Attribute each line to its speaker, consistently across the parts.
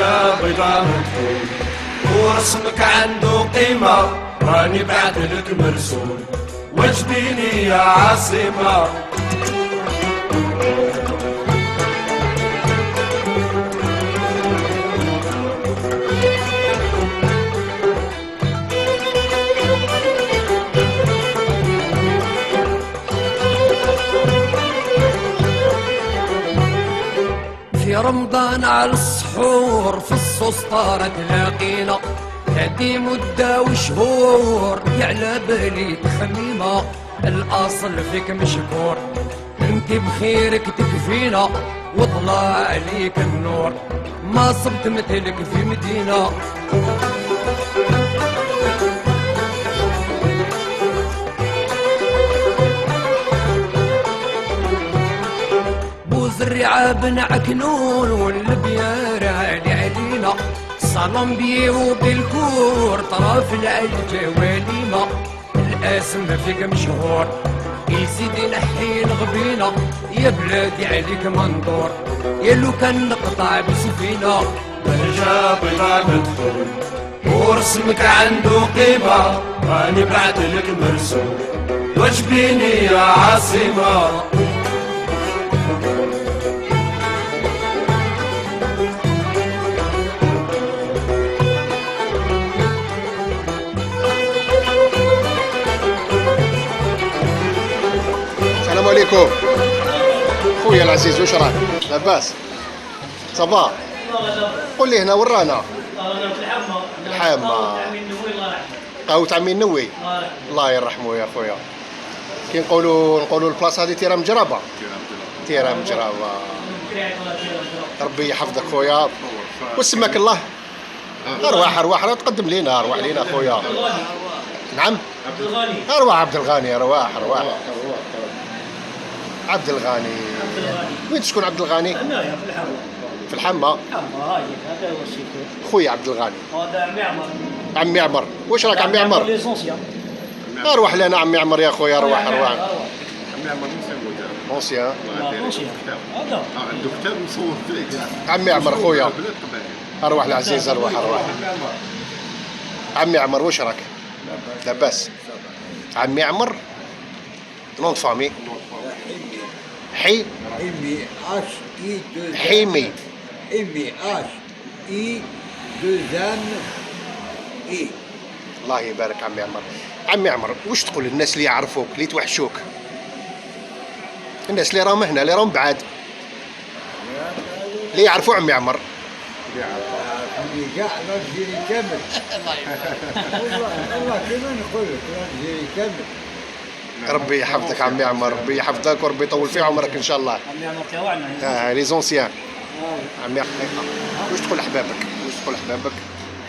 Speaker 1: برجة بيضا مدفون ورسمك عنده قيمة راني بعتلك مرسول وجديني يا عاصمة.
Speaker 2: في رمضان على السحور في السسطرة تلاقينا هادي مدة وشهور على بالي تخميمة الأصل فيك مشكور انت بخيرك تكفينا وطلع عليك النور ما صبت مثلك في مدينة. بوزرعة بن عكنون والبيار عالي علينا صالون بيو بالكور طرف العلجة وليمة الاسم فيك مشهور يا سيدي نحي الغبينة يا بلادي عليك منظور يا لو كان نقطع بسفينة.
Speaker 1: برجة بيضا مدفون ورسمك عنده قيمة راني بعتلك مرسول وجبيني يا عاصمة.
Speaker 3: السلام عليكم خويا العزيز، واش راك؟ لاباس؟ صباح. قول لي هنا ورانا.
Speaker 4: رانا في الحامة.
Speaker 3: الحامة. قهوة عمي النووي. الله يرحمه يا خويا. كي نقولوا البلاصة هذه تيرا مجربة. تيرا مجربة. ربي يحفظك خويا وسماك الله. ارواح تقدم لينا، ارواح لينا خويا. نعم.
Speaker 4: عبد الغني.
Speaker 3: ارواح عبد الغني، ارواح عبد الغني. وين تسكن عبد الغني؟
Speaker 4: هنايا في الحامة.
Speaker 3: في الحمى.
Speaker 4: الحامة هاي هذا هو السيكو.
Speaker 3: خويا عبد الغني.
Speaker 4: هذا عمي عمر.
Speaker 3: عمي عمر، واش راك عمي عمر؟
Speaker 4: ليسونسيا.
Speaker 3: اروح لنا عمي عمر يا خويا، ارواح.
Speaker 5: عمي عمر مصور
Speaker 3: اونسيان.
Speaker 4: هذا.
Speaker 5: عنده كتاب مصور فيه.
Speaker 3: عمي عمر خويا، ارواح العزيز، ارواح. عمي عمر واش راك؟ لاباس. عمي عمر نون فامي
Speaker 6: حيمي
Speaker 3: حيمي
Speaker 6: HI2MI.
Speaker 3: الله يبارك عمي عمر. عمي عمر واش تقول للناس اللي يعرفوك اللي توحشوك، الناس اللي راهم هنا اللي راهم بعاد اللي يعرفوا عمي عمر؟
Speaker 6: اللي كاع الجيري كامل. والله كيما نقول لك الجيري كامل.
Speaker 3: ربي يحفظك عمي عمر، ربي يحفظك وربي يطول في عمرك ان شاء الله.
Speaker 4: عمي عمر تاوعنا.
Speaker 3: لي زونسيان. عمي واش تقول احبابك؟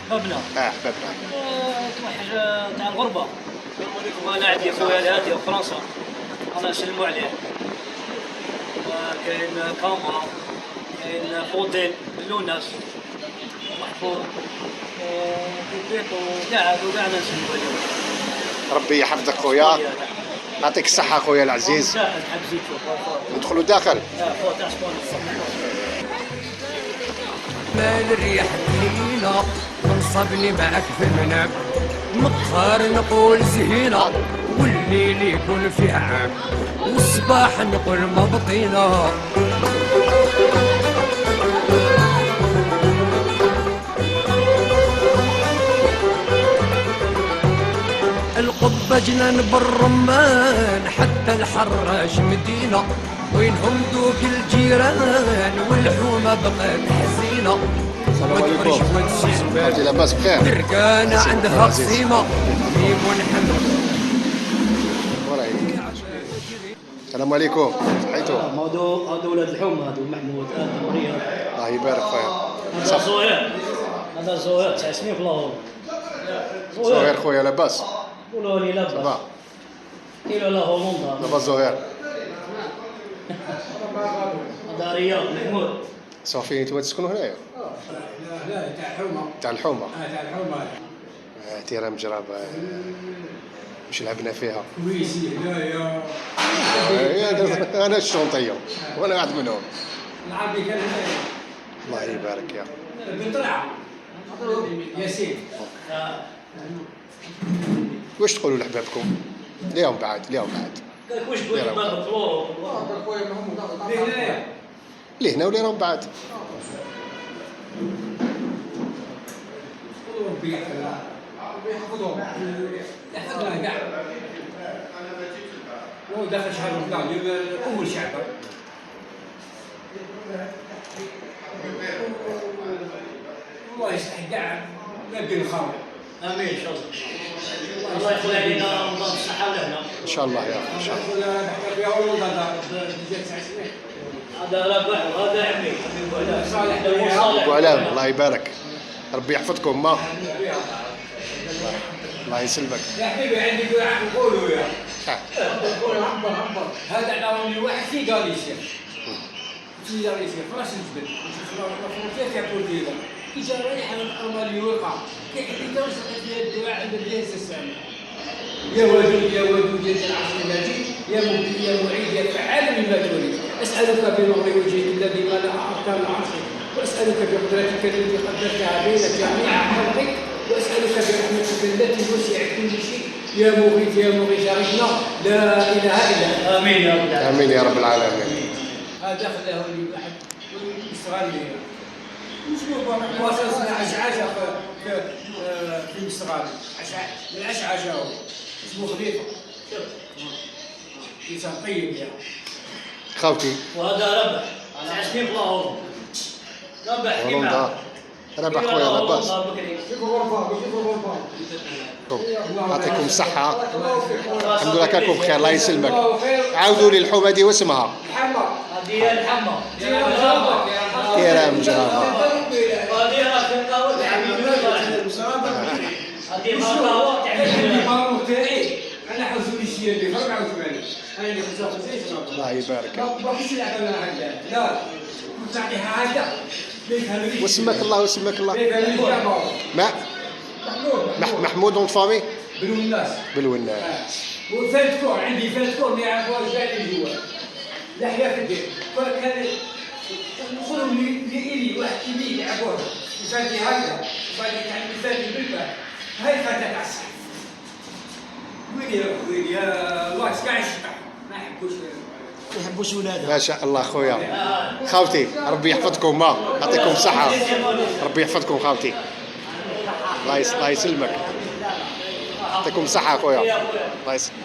Speaker 4: بابنا.
Speaker 3: احبابنا.
Speaker 4: توحش تاع الغربة. وانا عندي خويا الهادي في فرنسا. انا نسلموا عليه. كاين كاما، كاين فوطين، لوناس، محفوظ، بيبيطو، كاع نسلموا عليهم.
Speaker 3: ربي يحفظك خويا، يعطيك الصحة خويا العزيز. ندخلوا داخل.
Speaker 2: مال الريح تلينا منصبني معك في المنام مقهر نقول زهينة والليل يكون فيه عام والصباح نقول مبطينا. القبة جنان بالرمان حتى الحراش مدينة وينهم دوك الجيران والحومة بقت حزينة.
Speaker 3: السلام عليكم. عرفتي لاباس بخير؟
Speaker 2: بركانة عندها قسيمة ليمون حمد.
Speaker 3: السلام عليكم. صحيتو؟
Speaker 4: هادو ولاد الحومة، هادو محمود، هادو مريم.
Speaker 3: الله يبارك خويا.
Speaker 4: هذا زهير. هذا زهير 9 سنين في لاهور.
Speaker 3: زهير خويا لاباس؟
Speaker 4: قولوا لي لاباس. كيلو لا هولندا.
Speaker 3: لاباس زهير.
Speaker 4: هذا رياض محمود.
Speaker 3: صافي نتوما تسكنوا هنايا؟
Speaker 6: لا تاع الحومة.
Speaker 3: تاع الحومة.
Speaker 6: تاع الحومة.
Speaker 3: تيرا مجربة مش لعبنا فيها.
Speaker 6: ويسي هنايا.
Speaker 3: انا الشونطية وانا واحد منهم.
Speaker 6: العبي كان هنايا.
Speaker 3: الله يبارك يا
Speaker 6: بطلعه ياسين.
Speaker 3: واش تقولوا لحبابكم؟ اليوم بعد
Speaker 4: واش تقول باب الطلوع
Speaker 6: هنايا
Speaker 3: اللي هنا واللي راهم بعد.
Speaker 6: ربي يحفظهم يحفظنا كاع. هو داخل شهر رمضان اول شعب. الله يصلح كاع نبي الخير.
Speaker 4: امين ان شاء الله. الله يخلي علينا رمضان الصحه ولهنا.
Speaker 3: ان شاء الله يا رب ان شاء الله.
Speaker 6: نحكي فيها ولد هذا 9 سنين.
Speaker 4: هذا ربح وهذا عمي
Speaker 3: ابو علام الله يبارك، ربي يحفظكم ما. الله يسلمك.
Speaker 6: يا حبيبي عندي نقولوا يا نقولوا عبر هذا عطاوني واحد في غاليسيا خلاص نجبد فرنسا يقول كذا كي جا رايح الامالي وقع كيحكي توصل فيها الدواء عند الجهاز السامع. يا ودود يا العصر المجيد يا مبدي يا معيد يا فعال لما تريد. اسالك بنور وجهك الذي ملا اركان العرش واسالك بقدرتك التي قدرتها بين جميع خلقك واسالك برحمتك التي وسعت كل شيء يا مغيث شاركنا لا اله الا انت.
Speaker 4: امين يا رب العالمين.
Speaker 3: امين يا رب العالمين.
Speaker 6: هذا خلاه لي واحد يشتغل لي هو اساسا عشعاشه في المستغال العشعاشه هو اسمه خليفه انسان طيب يا
Speaker 3: خوتي
Speaker 4: وهذا ربح 9 سنين في لاهور. ربح
Speaker 3: هولندا ربح خويا لاباس.
Speaker 6: كيف الغرفه
Speaker 3: يعطيكم الصحة، الحمد لله كاكم بخير الله يسلمك. عاودوا لي الحومة دي واسمها
Speaker 6: محمد
Speaker 4: هذه الحمى
Speaker 3: تيرام جرابة.
Speaker 4: هذه راه كنقاوة تاع هذه مقاوة تاع
Speaker 6: المارو تاعي انا حوزوا لي شي اللي 84 انا اللي 55
Speaker 3: الله يبارك.
Speaker 6: ما فيش لعبه انا هكذا لا كنت تعطيها هكذا
Speaker 3: واسمك الله واسمك الله. ما
Speaker 6: محمود
Speaker 3: محمود اون فامي
Speaker 6: بنو الناس
Speaker 3: بالوناس.
Speaker 6: وفات كور عندي فات كور ما يعرفوهاش كاع اللي جوا لحية في الدير فكان نقولوا لي واحد كبير يلعبوها يفاتي هكذا يفاتي يعني يفاتي بالبال هاي فاتت عسل وين يا الله كاع يشطح ما يحبوش
Speaker 3: ما شاء الله خويا. خاوتي ربي يحفظكم ما يعطيكم الصحة، ربي يحفظكم خاوتي الله يسلمك. يعطيكم الصحة خويا الله يسلمك.